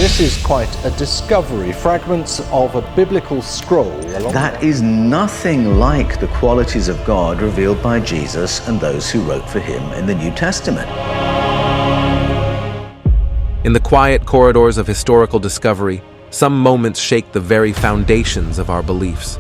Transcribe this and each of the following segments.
this is quite a discovery. Fragments of a biblical scroll. That is nothing like the qualities of God revealed by Jesus and those who wrote for him in the New Testament. In the quiet corridors of historical discovery, some moments shake the very foundations of our beliefs.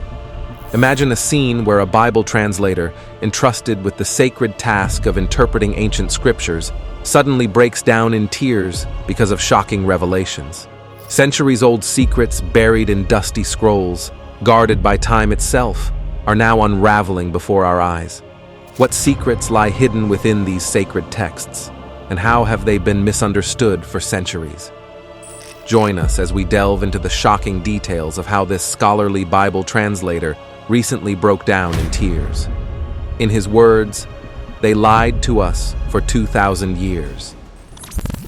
Imagine a scene where a Bible translator, entrusted with the sacred task of interpreting ancient scriptures, suddenly breaks down in tears because of shocking revelations. Centuries-old secrets buried in dusty scrolls, guarded by time itself, are now unraveling before our eyes. What secrets lie hidden within these sacred texts, and how have they been misunderstood for centuries? Join us as we delve into the shocking details of how this scholarly Bible translator recently broke down in tears. In his words, "They lied to us for 2,000 years."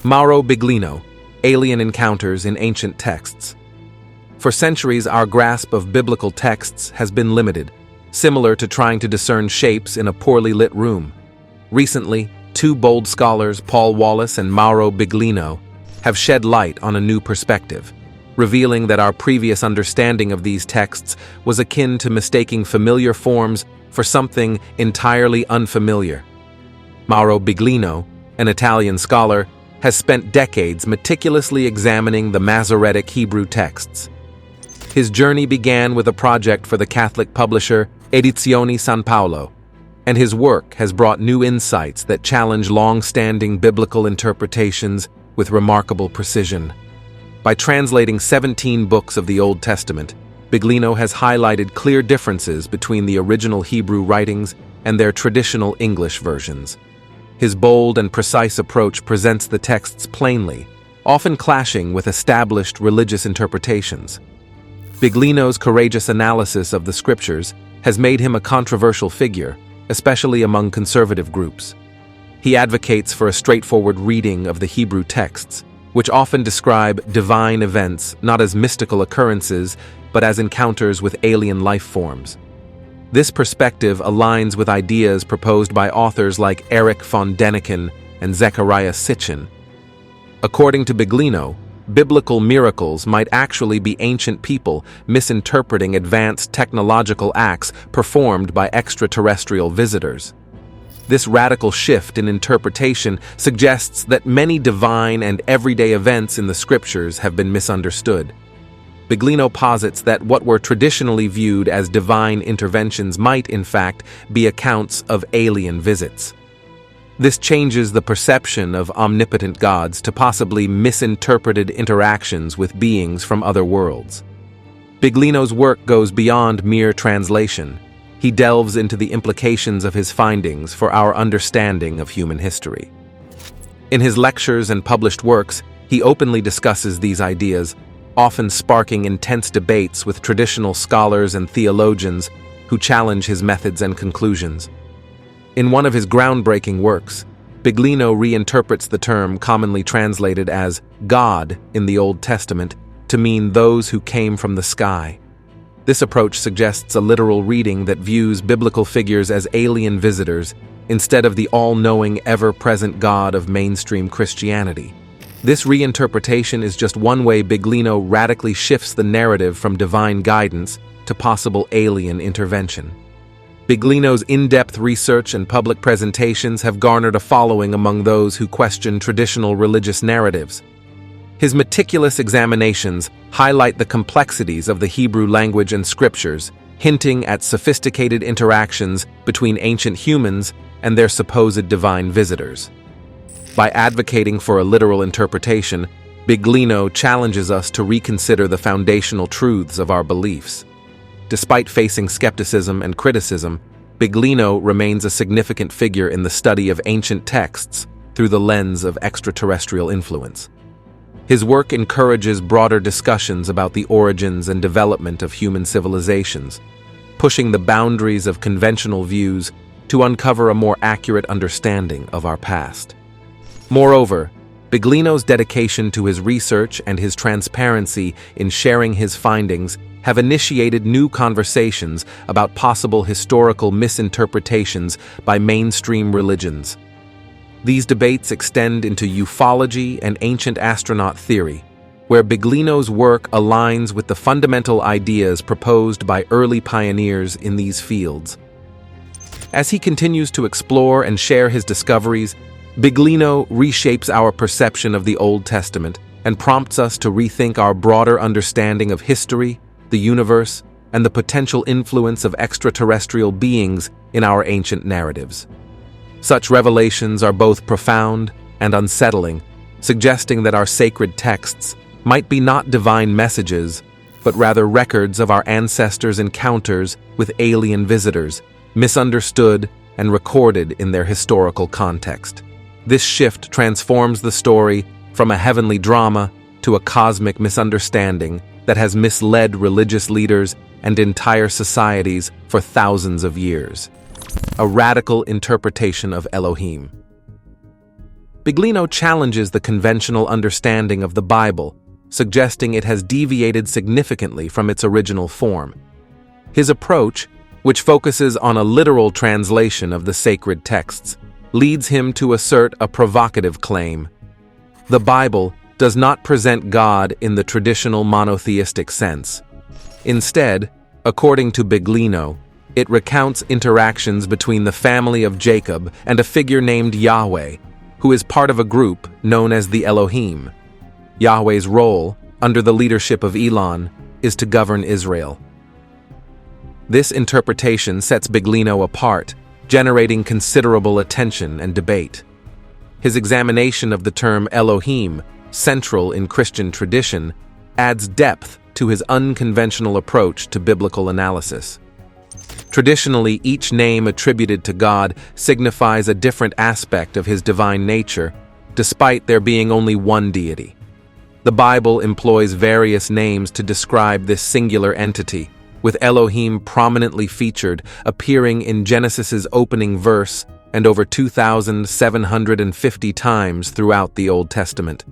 Mauro Biglino, Alien Encounters in Ancient Texts. For centuries, our grasp of biblical texts has been limited, similar to trying to discern shapes in a poorly lit room. Recently, two bold scholars, Wallis and Mauro Biglino, have shed light on a new perspective, revealing that our previous understanding of these texts was akin to mistaking familiar forms for something entirely unfamiliar. Mauro Biglino, an Italian scholar, has spent decades meticulously examining the Masoretic Hebrew texts. His journey began with a project for the Catholic publisher Edizioni San Paolo, and his work has brought new insights that challenge long-standing biblical interpretations with remarkable precision. By translating 17 books of the Old Testament, Biglino has highlighted clear differences between the original Hebrew writings and their traditional English versions. His bold and precise approach presents the texts plainly, often clashing with established religious interpretations. Biglino's courageous analysis of the scriptures has made him a controversial figure, especially among conservative groups. He advocates for a straightforward reading of the Hebrew texts, which often describe divine events not as mystical occurrences, but as encounters with alien life forms. This perspective aligns with ideas proposed by authors like Erich von Däniken and Zechariah Sitchin. According to Biglino, biblical miracles might actually be ancient people misinterpreting advanced technological acts performed by extraterrestrial visitors. This radical shift in interpretation suggests that many divine and everyday events in the scriptures have been misunderstood. Biglino posits that what were traditionally viewed as divine interventions might, in fact, be accounts of alien visits. This changes the perception of omnipotent gods to possibly misinterpreted interactions with beings from other worlds. Biglino's work goes beyond mere translation. He delves into the implications of his findings for our understanding of human history. In his lectures and published works, he openly discusses these ideas, often sparking intense debates with traditional scholars and theologians who challenge his methods and conclusions. In one of his groundbreaking works, Biglino reinterprets the term commonly translated as God in the Old Testament to mean those who came from the sky. This approach suggests a literal reading that views biblical figures as alien visitors instead of the all-knowing, ever-present God of mainstream Christianity. This reinterpretation is just one way Biglino radically shifts the narrative from divine guidance to possible alien intervention. Biglino's in-depth research and public presentations have garnered a following among those who question traditional religious narratives. His meticulous examinations highlight the complexities of the Hebrew language and scriptures, hinting at sophisticated interactions between ancient humans and their supposed divine visitors. By advocating for a literal interpretation, Biglino challenges us to reconsider the foundational truths of our beliefs. Despite facing skepticism and criticism, Biglino remains a significant figure in the study of ancient texts through the lens of extraterrestrial influence. His work encourages broader discussions about the origins and development of human civilizations, pushing the boundaries of conventional views to uncover a more accurate understanding of our past. Moreover, Biglino's dedication to his research and his transparency in sharing his findings have initiated new conversations about possible historical misinterpretations by mainstream religions. These debates extend into ufology and ancient astronaut theory, where Biglino's work aligns with the fundamental ideas proposed by early pioneers in these fields. As he continues to explore and share his discoveries, Biglino reshapes our perception of the Old Testament and prompts us to rethink our broader understanding of history, the universe, and the potential influence of extraterrestrial beings in our ancient narratives. Such revelations are both profound and unsettling, suggesting that our sacred texts might be not divine messages, but rather records of our ancestors' encounters with alien visitors, misunderstood and recorded in their historical context. This shift transforms the story from a heavenly drama to a cosmic misunderstanding that has misled religious leaders and entire societies for thousands of years. A radical interpretation of Elohim. Biglino challenges the conventional understanding of the Bible, suggesting it has deviated significantly from its original form. His approach, which focuses on a literal translation of the sacred texts, leads him to assert a provocative claim. The Bible does not present God in the traditional monotheistic sense. Instead, according to Biglino, it recounts interactions between the family of Jacob and a figure named Yahweh, who is part of a group known as the Elohim. Yahweh's role, under the leadership of Elon, is to govern Israel. This interpretation sets Biglino apart, generating considerable attention and debate. His examination of the term Elohim, central in Christian tradition, adds depth to his unconventional approach to biblical analysis. Traditionally, each name attributed to God signifies a different aspect of his divine nature, despite there being only one deity. The Bible employs various names to describe this singular entity, with Elohim prominently featured, appearing in Genesis's opening verse and over 2,750 times throughout the Old Testament.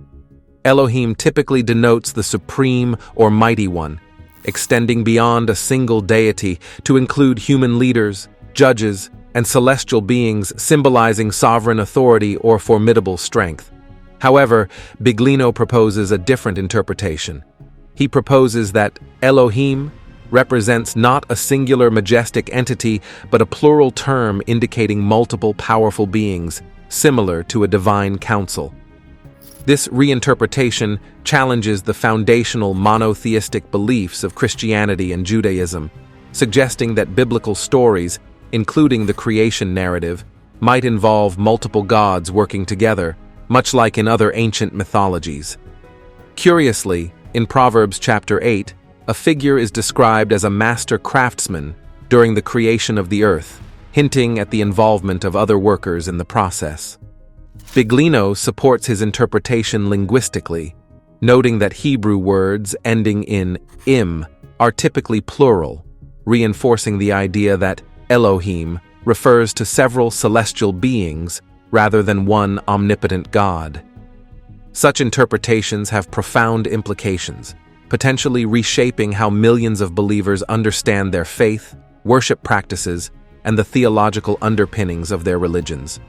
Elohim typically denotes the supreme or mighty one, extending beyond a single deity to include human leaders, judges, and celestial beings symbolizing sovereign authority or formidable strength. However, Biglino proposes a different interpretation. He proposes that Elohim represents not a singular majestic entity, but a plural term indicating multiple powerful beings, similar to a divine council. This reinterpretation challenges the foundational monotheistic beliefs of Christianity and Judaism, suggesting that biblical stories, including the creation narrative, might involve multiple gods working together, much like in other ancient mythologies. Curiously, in Proverbs chapter 8, a figure is described as a master craftsman during the creation of the earth, hinting at the involvement of other workers in the process. Biglino supports his interpretation linguistically, noting that Hebrew words ending in im are typically plural, reinforcing the idea that Elohim refers to several celestial beings rather than one omnipotent God. Such interpretations have profound implications, potentially reshaping how millions of believers understand their faith, worship practices, and the theological underpinnings of their religions.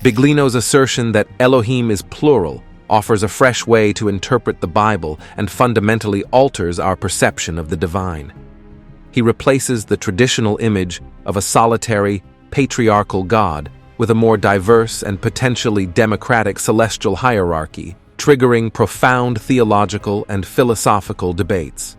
Biglino's assertion that Elohim is plural offers a fresh way to interpret the Bible and fundamentally alters our perception of the divine. He replaces the traditional image of a solitary, patriarchal God with a more diverse and potentially democratic celestial hierarchy, triggering profound theological and philosophical debates.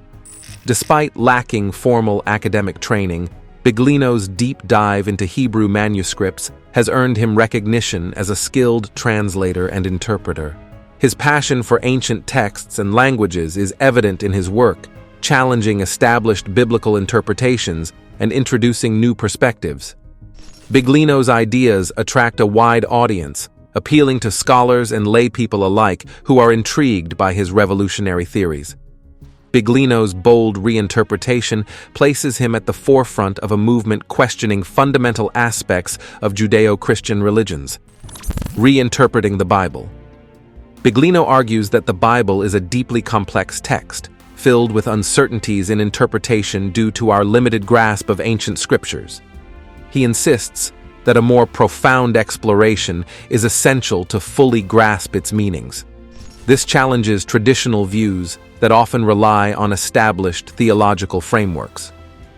Despite lacking formal academic training, Biglino's deep dive into Hebrew manuscripts has earned him recognition as a skilled translator and interpreter. His passion for ancient texts and languages is evident in his work, challenging established biblical interpretations and introducing new perspectives. Biglino's ideas attract a wide audience, appealing to scholars and laypeople alike who are intrigued by his revolutionary theories. Biglino's bold reinterpretation places him at the forefront of a movement questioning fundamental aspects of Judeo-Christian religions. Reinterpreting the Bible. Biglino argues that the Bible is a deeply complex text, filled with uncertainties in interpretation due to our limited grasp of ancient scriptures. He insists that a more profound exploration is essential to fully grasp its meanings. This challenges traditional views that often rely on established theological frameworks.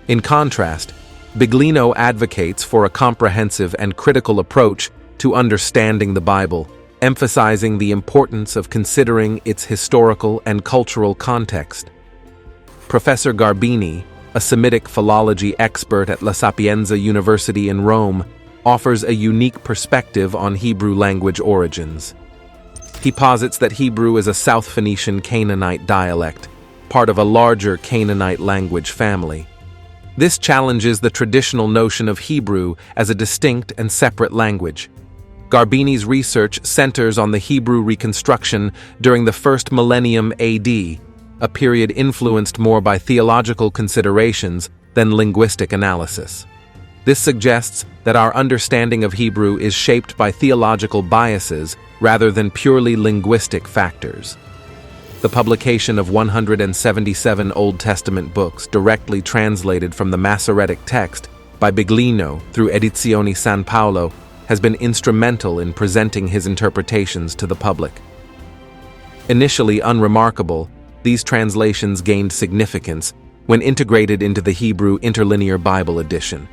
In contrast, Biglino advocates for a comprehensive and critical approach to understanding the Bible, emphasizing the importance of considering its historical and cultural context. Professor Garbini, a Semitic philology expert at La Sapienza University in Rome, offers a unique perspective on Hebrew language origins. He posits that Hebrew is a South Phoenician Canaanite dialect, part of a larger Canaanite language family. This challenges the traditional notion of Hebrew as a distinct and separate language. Garbini's research centers on the Hebrew reconstruction during the first millennium AD, a period influenced more by theological considerations than linguistic analysis. This suggests that our understanding of Hebrew is shaped by theological biases rather than purely linguistic factors. The publication of 177 Old Testament books directly translated from the Masoretic text by Biglino through Edizioni San Paolo has been instrumental in presenting his interpretations to the public. Initially unremarkable, these translations gained significance when integrated into the Hebrew Interlinear Bible edition.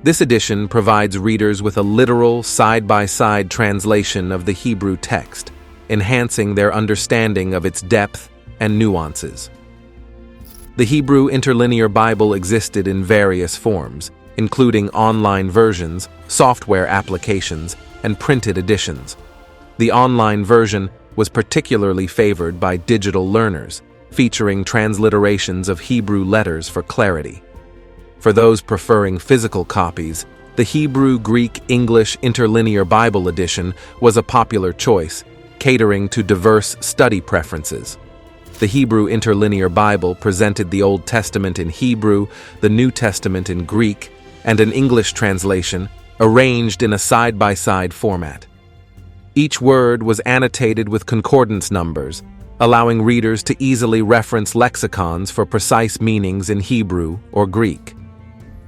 This edition provides readers with a literal, side-by-side translation of the Hebrew text, enhancing their understanding of its depth and nuances. The Hebrew Interlinear Bible existed in various forms, including online versions, software applications, and printed editions. The online version was particularly favored by digital learners, featuring transliterations of Hebrew letters for clarity. For those preferring physical copies, the Hebrew-Greek-English Interlinear Bible edition was a popular choice, catering to diverse study preferences. The Hebrew Interlinear Bible presented the Old Testament in Hebrew, the New Testament in Greek, and an English translation, arranged in a side-by-side format. Each word was annotated with concordance numbers, allowing readers to easily reference lexicons for precise meanings in Hebrew or Greek.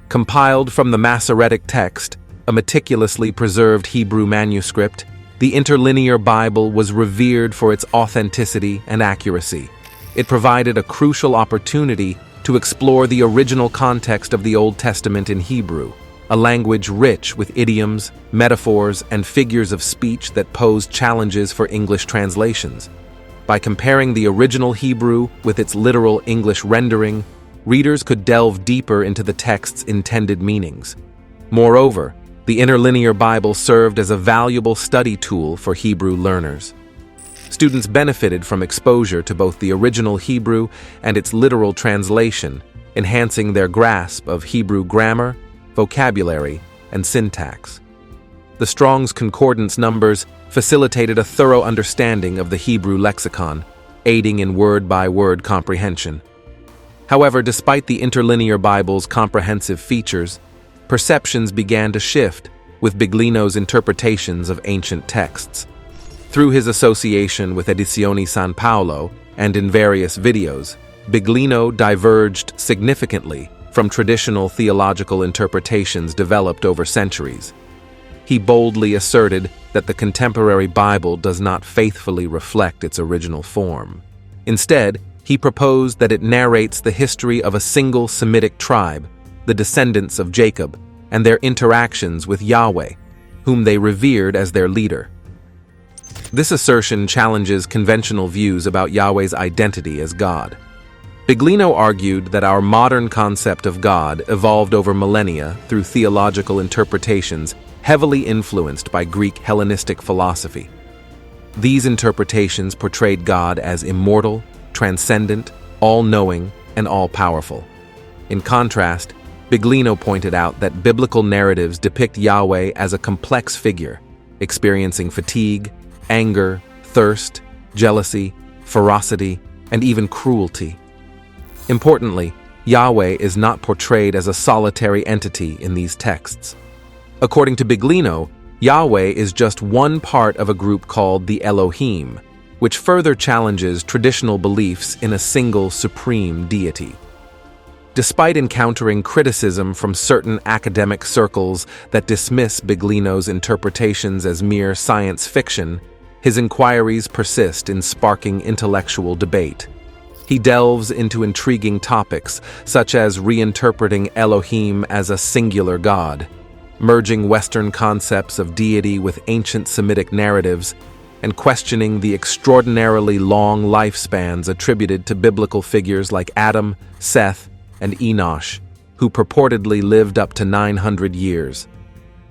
Compiled from the Masoretic text, a meticulously preserved Hebrew manuscript, the Interlinear Bible was revered for its authenticity and accuracy. It provided a crucial opportunity to explore the original context of the Old Testament in Hebrew, a language rich with idioms, metaphors, and figures of speech that posed challenges for English translations. By comparing the original Hebrew with its literal English rendering, readers could delve deeper into the text's intended meanings. Moreover, the Interlinear Bible served as a valuable study tool for Hebrew learners. Students benefited from exposure to both the original Hebrew and its literal translation, enhancing their grasp of Hebrew grammar, vocabulary, and syntax. The Strong's Concordance numbers facilitated a thorough understanding of the Hebrew lexicon, aiding in word-by-word comprehension. However, despite the Interlinear Bible's comprehensive features, perceptions began to shift with Biglino's interpretations of ancient texts. Through his association with Edizioni San Paolo and in various videos, Biglino diverged significantly from traditional theological interpretations developed over centuries. He boldly asserted that the contemporary Bible does not faithfully reflect its original form. Instead, he proposed that it narrates the history of a single Semitic tribe, the descendants of Jacob, and their interactions with Yahweh, whom they revered as their leader. This assertion challenges conventional views about Yahweh's identity as God. Biglino argued that our modern concept of God evolved over millennia through theological interpretations heavily influenced by Greek Hellenistic philosophy. These interpretations portrayed God as immortal, transcendent, all-knowing, and all-powerful. In contrast, Biglino pointed out that biblical narratives depict Yahweh as a complex figure, experiencing fatigue, anger, thirst, jealousy, ferocity, and even cruelty. Importantly, Yahweh is not portrayed as a solitary entity in these texts. According to Biglino, Yahweh is just one part of a group called the Elohim, which further challenges traditional beliefs in a single supreme deity. Despite encountering criticism from certain academic circles that dismiss Biglino's interpretations as mere science fiction, His inquiries persist in sparking intellectual debate. He delves into intriguing topics, such as reinterpreting Elohim as a singular god, merging Western concepts of deity with ancient Semitic narratives, and questioning the extraordinarily long lifespans attributed to biblical figures like Adam, Seth, and Enosh, who purportedly lived up to 900 years.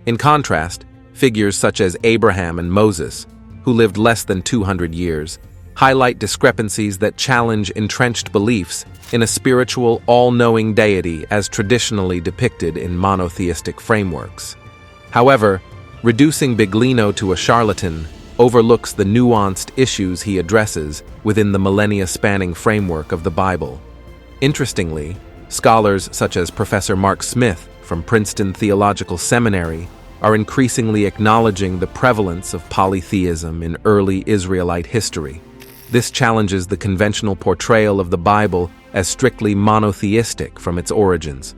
In contrast, figures such as Abraham and Moses, who lived less than 200 years, highlight discrepancies that challenge entrenched beliefs in a spiritual, all-knowing deity as traditionally depicted in monotheistic frameworks. However, reducing Biglino to a charlatan overlooks the nuanced issues he addresses within the millennia-spanning framework of the Bible. Interestingly, scholars such as Professor Mark Smith from Princeton Theological Seminary are increasingly acknowledging the prevalence of polytheism in early Israelite history. This challenges the conventional portrayal of the Bible as strictly monotheistic from its origins.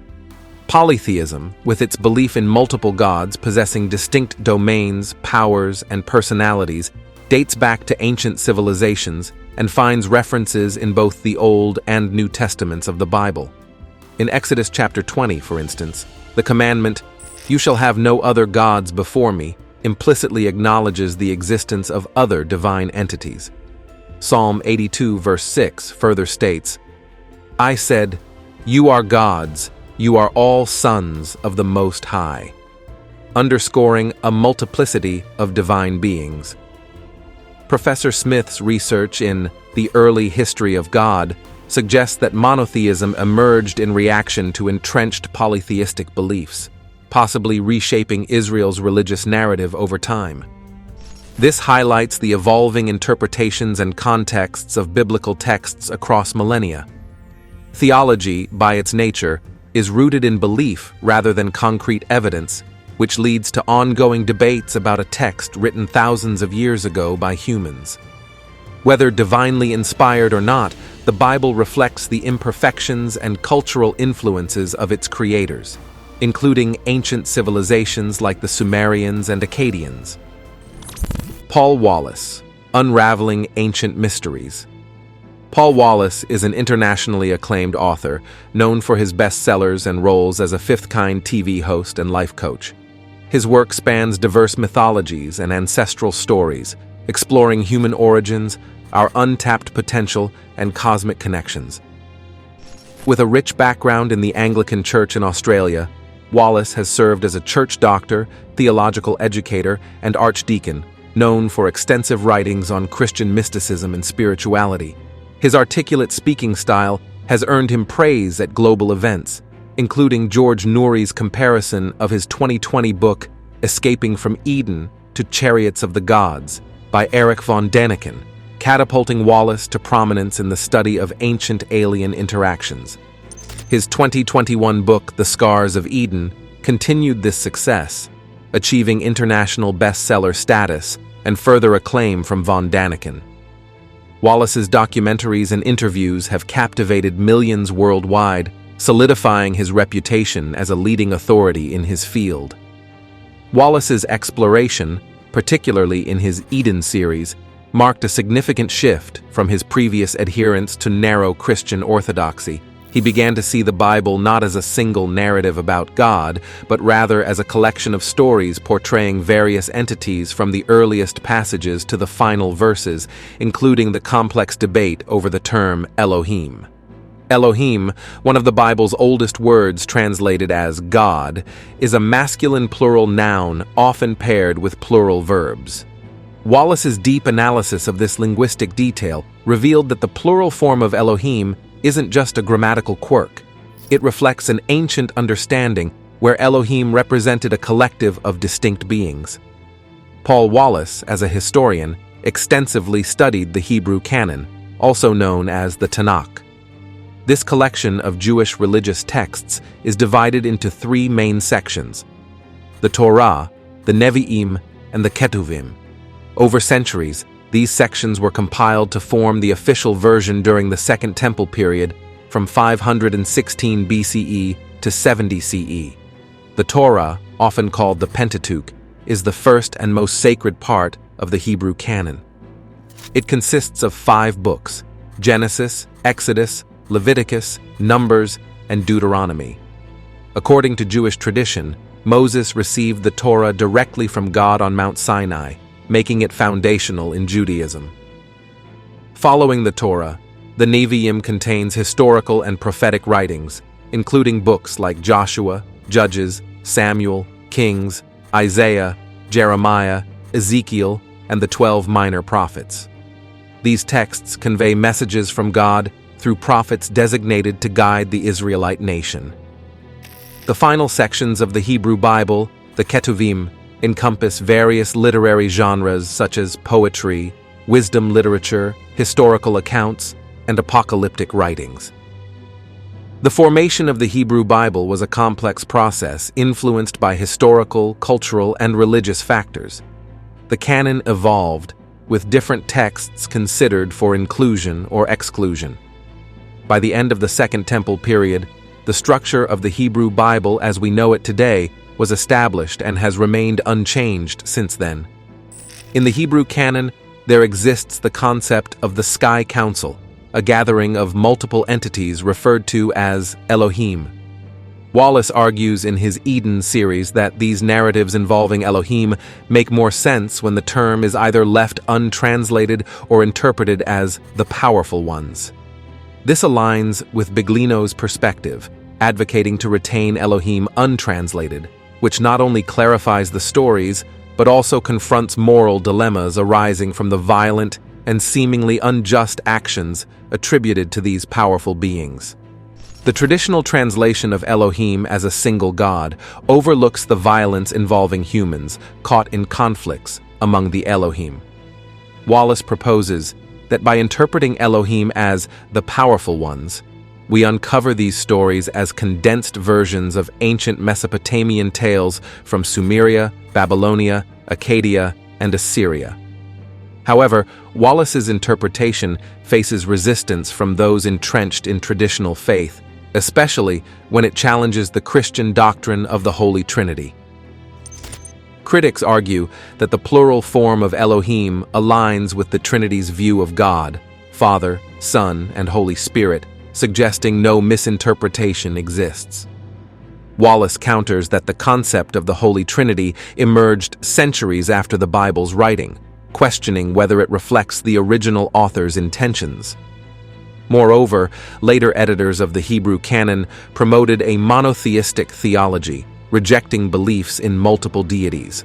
Polytheism, with its belief in multiple gods possessing distinct domains, powers, and personalities, dates back to ancient civilizations and finds references in both the Old and New Testaments of the Bible. In Exodus chapter 20, for instance, the commandment, "You shall have no other gods before me," implicitly acknowledges the existence of other divine entities. Psalm 82 verse 6 further states, "I said, 'You are gods, you are all sons of the Most High,'" underscoring a multiplicity of divine beings. Professor Smith's research in The Early History of God suggests that monotheism emerged in reaction to entrenched polytheistic beliefs, possibly reshaping Israel's religious narrative over time. This highlights the evolving interpretations and contexts of biblical texts across millennia. Theology, by its nature, is rooted in belief rather than concrete evidence, which leads to ongoing debates about a text written thousands of years ago by humans. Whether divinely inspired or not, the Bible reflects the imperfections and cultural influences of its creators, including ancient civilizations like the Sumerians and Akkadians. Paul Wallis, Unraveling Ancient Mysteries. Paul Wallis is an internationally acclaimed author, known for his bestsellers and roles as a Fifth Kind TV host and life coach. His work spans diverse mythologies and ancestral stories, exploring human origins, our untapped potential, and cosmic connections. With a rich background in the Anglican Church in Australia, Wallis has served as a church doctor, theological educator, and archdeacon, known for extensive writings on Christian mysticism and spirituality. His articulate speaking style has earned him praise at global events, including George Nourie's comparison of his 2020 book, Escaping from Eden to Chariots of the Gods, by Eric von Däniken, catapulting Wallis to prominence in the study of ancient alien interactions. His 2021 book, The Scars of Eden, continued this success, achieving international bestseller status and further acclaim from von Däniken. Wallis's documentaries and interviews have captivated millions worldwide, solidifying his reputation as a leading authority in his field. Wallis's exploration, particularly in his Eden series, marked a significant shift from his previous adherence to narrow Christian orthodoxy. He began to see the Bible not as a single narrative about God, but rather as a collection of stories portraying various entities from the earliest passages to the final verses, including the complex debate over the term Elohim. Elohim, one of the Bible's oldest words translated as God, is a masculine plural noun often paired with plural verbs. Wallis's deep analysis of this linguistic detail revealed that the plural form of Elohim isn't just a grammatical quirk. It reflects an ancient understanding where Elohim represented a collective of distinct beings. Paul Wallis, as a historian, extensively studied the Hebrew canon, also known as the Tanakh. This collection of Jewish religious texts is divided into three main sections: the Torah, the Nevi'im, and the Ketuvim. Over centuries, these sections were compiled to form the official version during the Second Temple period from 516 BCE to 70 CE. The Torah, often called the Pentateuch, is the first and most sacred part of the Hebrew canon. It consists of 5 books: Genesis, Exodus, Leviticus, Numbers, and Deuteronomy. According to Jewish tradition, Moses received the Torah directly from God on Mount Sinai, making it foundational in Judaism. Following the Torah, the Nevi'im contains historical and prophetic writings, including books like Joshua, Judges, Samuel, Kings, Isaiah, Jeremiah, Ezekiel, and the 12 minor prophets. These texts convey messages from God through prophets designated to guide the Israelite nation. The final sections of the Hebrew Bible, the Ketuvim, encompass various literary genres such as poetry, wisdom literature, historical accounts, and apocalyptic writings. The formation of the Hebrew Bible was a complex process influenced by historical, cultural, and religious factors. The canon evolved, with different texts considered for inclusion or exclusion. By the end of the Second Temple period, the structure of the Hebrew Bible as we know it today was established and has remained unchanged since then. In the Hebrew canon, there exists the concept of the Sky Council, a gathering of multiple entities referred to as Elohim. Wallis argues in his Eden series that these narratives involving Elohim make more sense when the term is either left untranslated or interpreted as the powerful ones. This aligns with Biglino's perspective, advocating to retain Elohim untranslated, which not only clarifies the stories, but also confronts moral dilemmas arising from the violent and seemingly unjust actions attributed to these powerful beings. The traditional translation of Elohim as a single god overlooks the violence involving humans caught in conflicts among the Elohim. Wallis proposes that by interpreting Elohim as the powerful ones, we uncover these stories as condensed versions of ancient Mesopotamian tales from Sumeria, Babylonia, Akkadian, and Assyria. However, Wallis's interpretation faces resistance from those entrenched in traditional faith, especially when it challenges the Christian doctrine of the Holy Trinity. Critics argue that the plural form of Elohim aligns with the Trinity's view of God, Father, Son, and Holy Spirit, suggesting no misinterpretation exists. Wallis counters that the concept of the Holy Trinity emerged centuries after the Bible's writing, questioning whether it reflects the original author's intentions. Moreover, later editors of the Hebrew canon promoted a monotheistic theology, rejecting beliefs in multiple deities.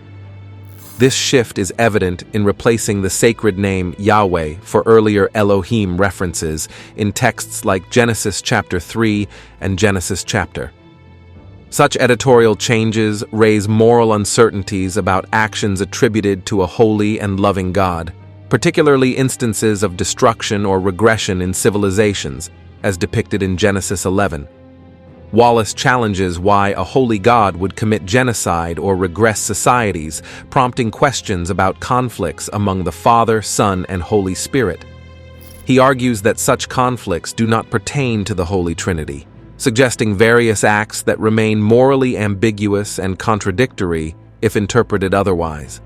This shift is evident in replacing the sacred name Yahweh for earlier Elohim references in texts like Genesis chapter 3 and Genesis chapter. Such editorial changes raise moral uncertainties about actions attributed to a holy and loving God, particularly instances of destruction or regression in civilizations, as depicted in Genesis 11. Wallis challenges why a holy God would commit genocide or regress societies, prompting questions about conflicts among the Father, Son, and Holy Spirit. He argues that such conflicts do not pertain to the Holy Trinity, suggesting various acts that remain morally ambiguous and contradictory if interpreted otherwise.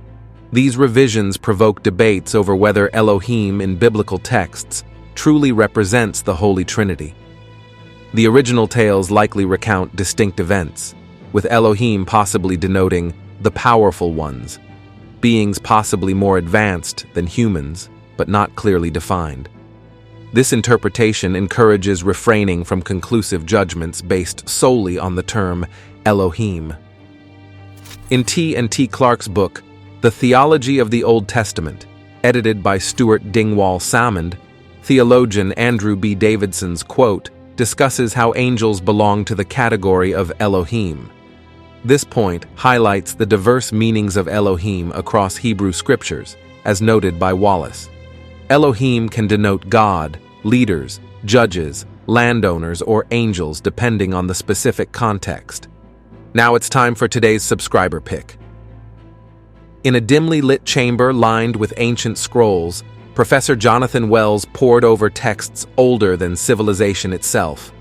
These revisions provoke debates over whether Elohim in biblical texts truly represents the Holy Trinity. The original tales likely recount distinct events, with Elohim possibly denoting the powerful ones, beings possibly more advanced than humans, but not clearly defined. This interpretation encourages refraining from conclusive judgments based solely on the term Elohim. In T. Clark's book, The Theology of the Old Testament, edited by Stuart Dingwall Salmond, theologian Andrew B. Davidson's quote discusses how angels belong to the category of Elohim. This point highlights the diverse meanings of Elohim across Hebrew scriptures, as noted by Wallis. Elohim can denote God, leaders, judges, landowners, or angels depending on the specific context. Now it's time for today's subscriber pick. In a dimly lit chamber lined with ancient scrolls, Professor Jonathan Wells pored over texts older than civilization itself.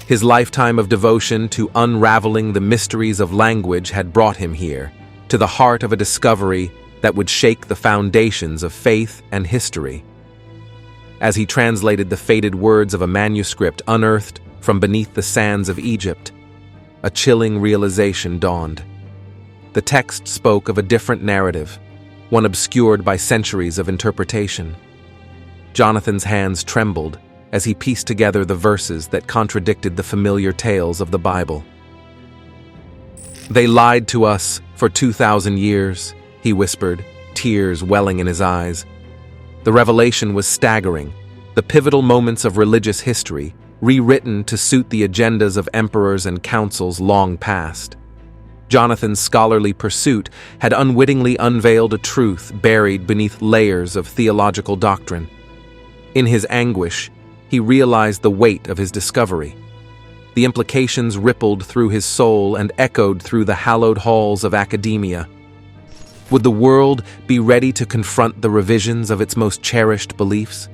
His lifetime of devotion to unraveling the mysteries of language had brought him here, to the heart of a discovery that would shake the foundations of faith and history. As he translated the faded words of a manuscript unearthed from beneath the sands of Egypt, a chilling realization dawned. The text spoke of a different narrative, one obscured by centuries of interpretation. Jonathan's hands trembled as he pieced together the verses that contradicted the familiar tales of the Bible. "They lied to us for 2,000 years, he whispered, tears welling in his eyes. The revelation was staggering, the pivotal moments of religious history, rewritten to suit the agendas of emperors and councils long past. Jonathan's scholarly pursuit had unwittingly unveiled a truth buried beneath layers of theological doctrine. In his anguish, he realized the weight of his discovery. The implications rippled through his soul and echoed through the hallowed halls of academia. Would the world be ready to confront the revisions of its most cherished beliefs?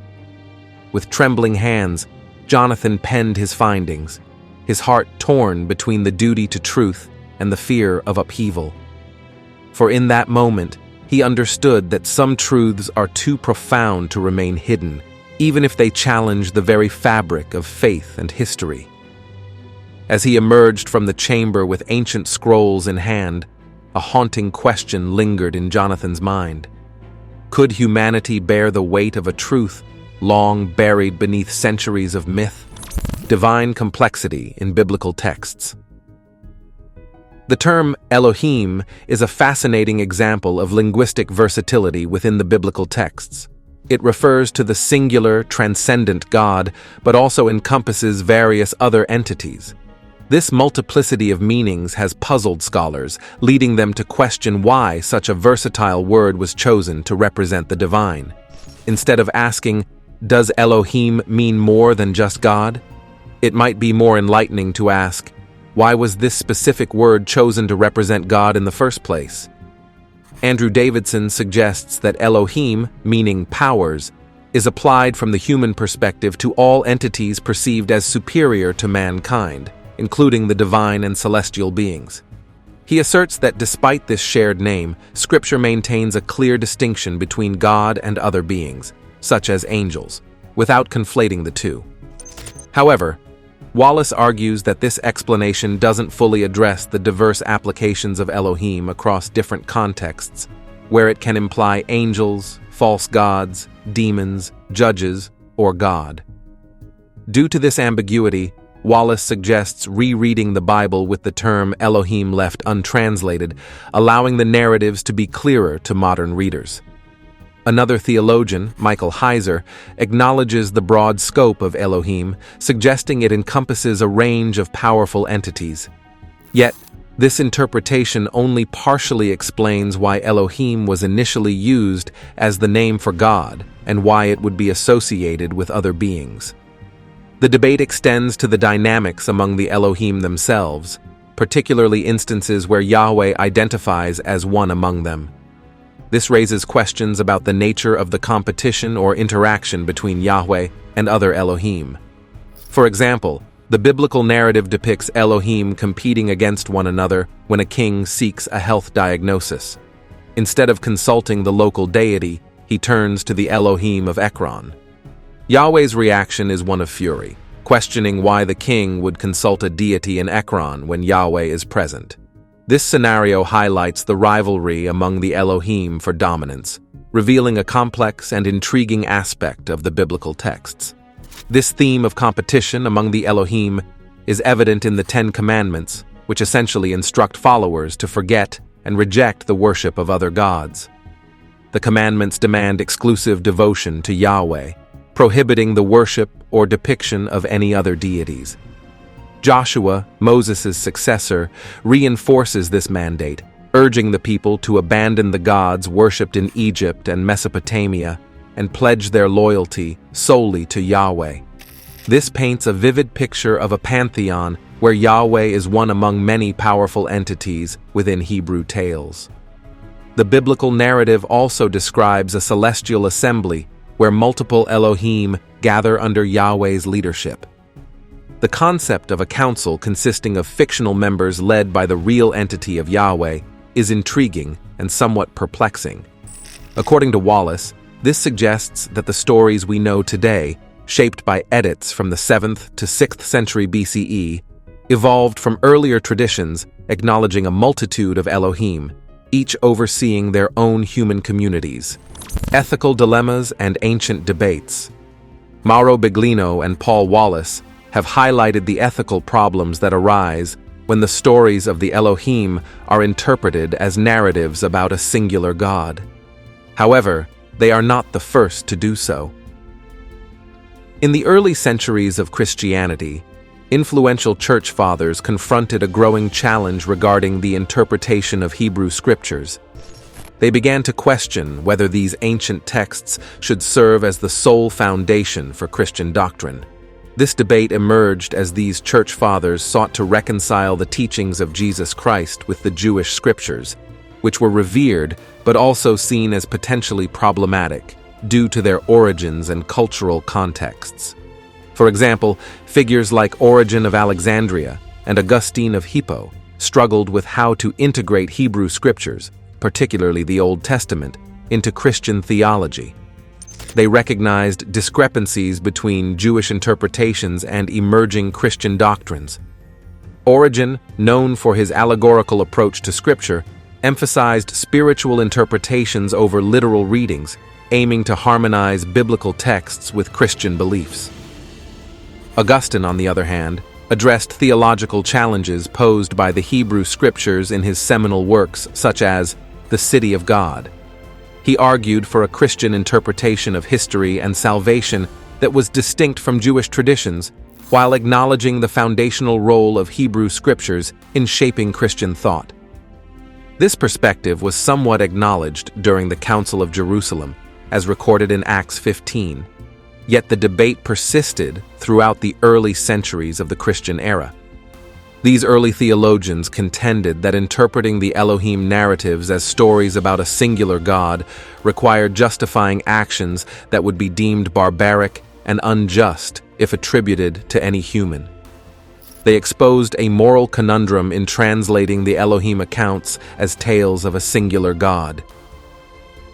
With trembling hands, Jonathan penned his findings, his heart torn between the duty to truth and the fear of upheaval. For in that moment, he understood that some truths are too profound to remain hidden, even if they challenge the very fabric of faith and history. As he emerged from the chamber with ancient scrolls in hand, a haunting question lingered in Jonathan's mind. Could humanity bear the weight of a truth long buried beneath centuries of myth? Divine complexity in biblical texts. The term Elohim is a fascinating example of linguistic versatility within the biblical texts. It refers to the singular, transcendent God, but also encompasses various other entities. This multiplicity of meanings has puzzled scholars, leading them to question why such a versatile word was chosen to represent the divine. Instead of asking, does Elohim mean more than just God? It might be more enlightening to ask, why was this specific word chosen to represent God in the first place? Andrew Davidson suggests that Elohim, meaning powers, is applied from the human perspective to all entities perceived as superior to mankind, including the divine and celestial beings. He asserts that despite this shared name, Scripture maintains a clear distinction between God and other beings, such as angels, without conflating the two. However, Wallis argues that this explanation doesn't fully address the diverse applications of Elohim across different contexts, where it can imply angels, false gods, demons, judges, or God. Due to this ambiguity, Wallis suggests rereading the Bible with the term Elohim left untranslated, allowing the narratives to be clearer to modern readers. Another theologian, Michael Heiser, acknowledges the broad scope of Elohim, suggesting it encompasses a range of powerful entities. Yet, this interpretation only partially explains why Elohim was initially used as the name for God and why it would be associated with other beings. The debate extends to the dynamics among the Elohim themselves, particularly instances where Yahweh identifies as one among them. This raises questions about the nature of the competition or interaction between Yahweh and other Elohim. For example, the biblical narrative depicts Elohim competing against one another when a king seeks a health diagnosis. Instead of consulting the local deity, he turns to the Elohim of Ekron. Yahweh's reaction is one of fury, questioning why the king would consult a deity in Ekron when Yahweh is present. This scenario highlights the rivalry among the Elohim for dominance, revealing a complex and intriguing aspect of the biblical texts. This theme of competition among the Elohim is evident in the Ten Commandments, which essentially instruct followers to forget and reject the worship of other gods. The commandments demand exclusive devotion to Yahweh, prohibiting the worship or depiction of any other deities. Joshua, Moses' successor, reinforces this mandate, urging the people to abandon the gods worshipped in Egypt and Mesopotamia and pledge their loyalty solely to Yahweh. This paints a vivid picture of a pantheon where Yahweh is one among many powerful entities within Hebrew tales. The biblical narrative also describes a celestial assembly where multiple Elohim gather under Yahweh's leadership. The concept of a council consisting of fictional members led by the real entity of Yahweh is intriguing and somewhat perplexing. According to Wallis, this suggests that the stories we know today, shaped by edits from the 7th to 6th century BCE, evolved from earlier traditions acknowledging a multitude of Elohim, each overseeing their own human communities. Ethical dilemmas and ancient debates. Mauro Biglino and Paul Wallis have highlighted the ethical problems that arise when the stories of the Elohim are interpreted as narratives about a singular God. However, they are not the first to do so. In the early centuries of Christianity, influential church fathers confronted a growing challenge regarding the interpretation of Hebrew scriptures. They began to question whether these ancient texts should serve as the sole foundation for Christian doctrine. This debate emerged as these church fathers sought to reconcile the teachings of Jesus Christ with the Jewish scriptures, which were revered but also seen as potentially problematic due to their origins and cultural contexts. For example, figures like Origen of Alexandria and Augustine of Hippo struggled with how to integrate Hebrew scriptures, particularly the Old Testament, into Christian theology. They recognized discrepancies between Jewish interpretations and emerging Christian doctrines. Origen, known for his allegorical approach to Scripture, emphasized spiritual interpretations over literal readings, aiming to harmonize biblical texts with Christian beliefs. Augustine, on the other hand, addressed theological challenges posed by the Hebrew Scriptures in his seminal works such as The City of God. He argued for a Christian interpretation of history and salvation that was distinct from Jewish traditions, while acknowledging the foundational role of Hebrew Scriptures in shaping Christian thought. This perspective was somewhat acknowledged during the Council of Jerusalem, as recorded in Acts 15, yet the debate persisted throughout the early centuries of the Christian era. These early theologians contended that interpreting the Elohim narratives as stories about a singular God required justifying actions that would be deemed barbaric and unjust if attributed to any human. They exposed a moral conundrum in translating the Elohim accounts as tales of a singular God.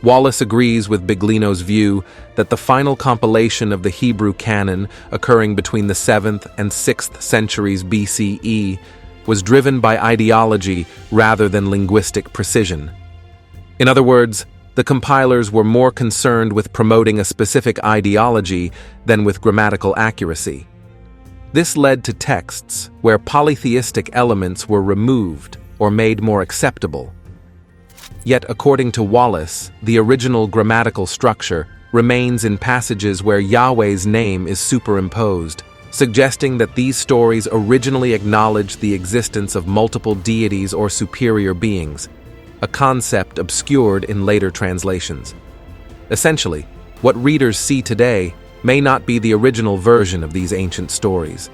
Wallis agrees with Biglino's view that the final compilation of the Hebrew canon, occurring between the 7th and 6th centuries BCE, was driven by ideology rather than linguistic precision. In other words, the compilers were more concerned with promoting a specific ideology than with grammatical accuracy. This led to texts where polytheistic elements were removed or made more acceptable. Yet, according to Wallis, the original grammatical structure remains in passages where Yahweh's name is superimposed, suggesting that these stories originally acknowledged the existence of multiple deities or superior beings, a concept obscured in later translations. Essentially, what readers see today may not be the original version of these ancient stories.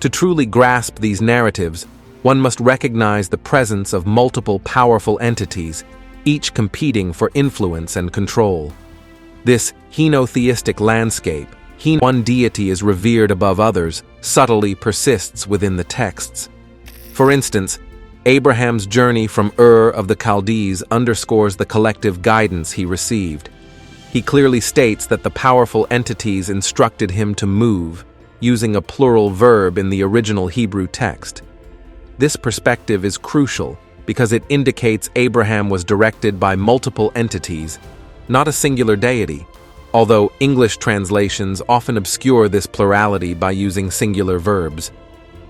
To truly grasp these narratives, one must recognize the presence of multiple powerful entities, each competing for influence and control. This henotheistic landscape, one deity is revered above others, subtly persists within the texts. For instance, Abraham's journey from Ur of the Chaldees underscores the collective guidance he received. He clearly states that the powerful entities instructed him to move, using a plural verb in the original Hebrew text. This perspective is crucial because it indicates Abraham was directed by multiple entities, not a singular deity, although English translations often obscure this plurality by using singular verbs.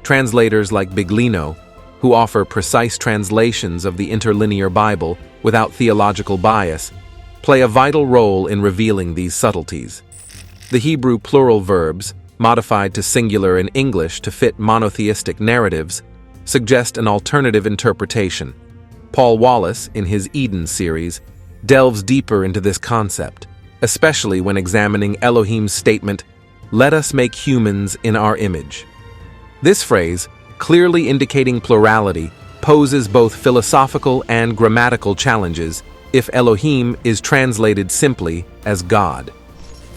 Translators like Biglino, who offer precise translations of the interlinear Bible without theological bias, play a vital role in revealing these subtleties. The Hebrew plural verbs, modified to singular in English to fit monotheistic narratives, suggest an alternative interpretation. Paul Wallis, in his Eden series, delves deeper into this concept, especially when examining Elohim's statement, "Let us make humans in our image." This phrase, clearly indicating plurality, poses both philosophical and grammatical challenges if Elohim is translated simply as God.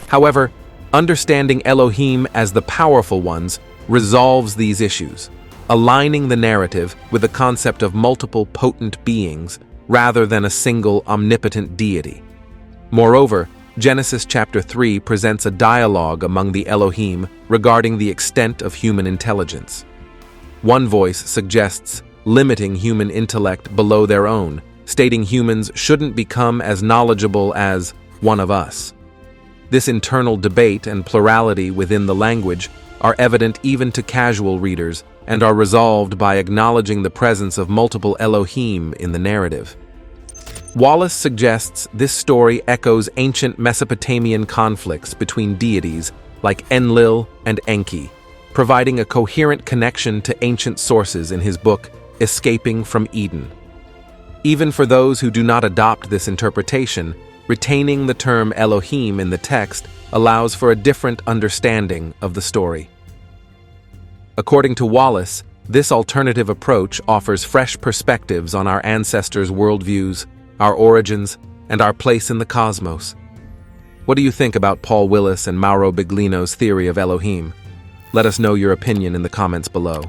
However, understanding Elohim as the powerful ones resolves these issues, aligning the narrative with the concept of multiple potent beings rather than a single omnipotent deity. Moreover, Genesis chapter 3 presents a dialogue among the Elohim regarding the extent of human intelligence. One voice suggests limiting human intellect below their own, stating humans shouldn't become as knowledgeable as one of us. This internal debate and plurality within the language are evident even to casual readers and are resolved by acknowledging the presence of multiple Elohim in the narrative. Wallis suggests this story echoes ancient Mesopotamian conflicts between deities like Enlil and Enki, providing a coherent connection to ancient sources in his book, Escaping from Eden. Even for those who do not adopt this interpretation, retaining the term Elohim in the text allows for a different understanding of the story. According to Wallis, this alternative approach offers fresh perspectives on our ancestors' worldviews, our origins, and our place in the cosmos. What do you think about Paul Wallis and Mauro Biglino's theory of Elohim? Let us know your opinion in the comments below.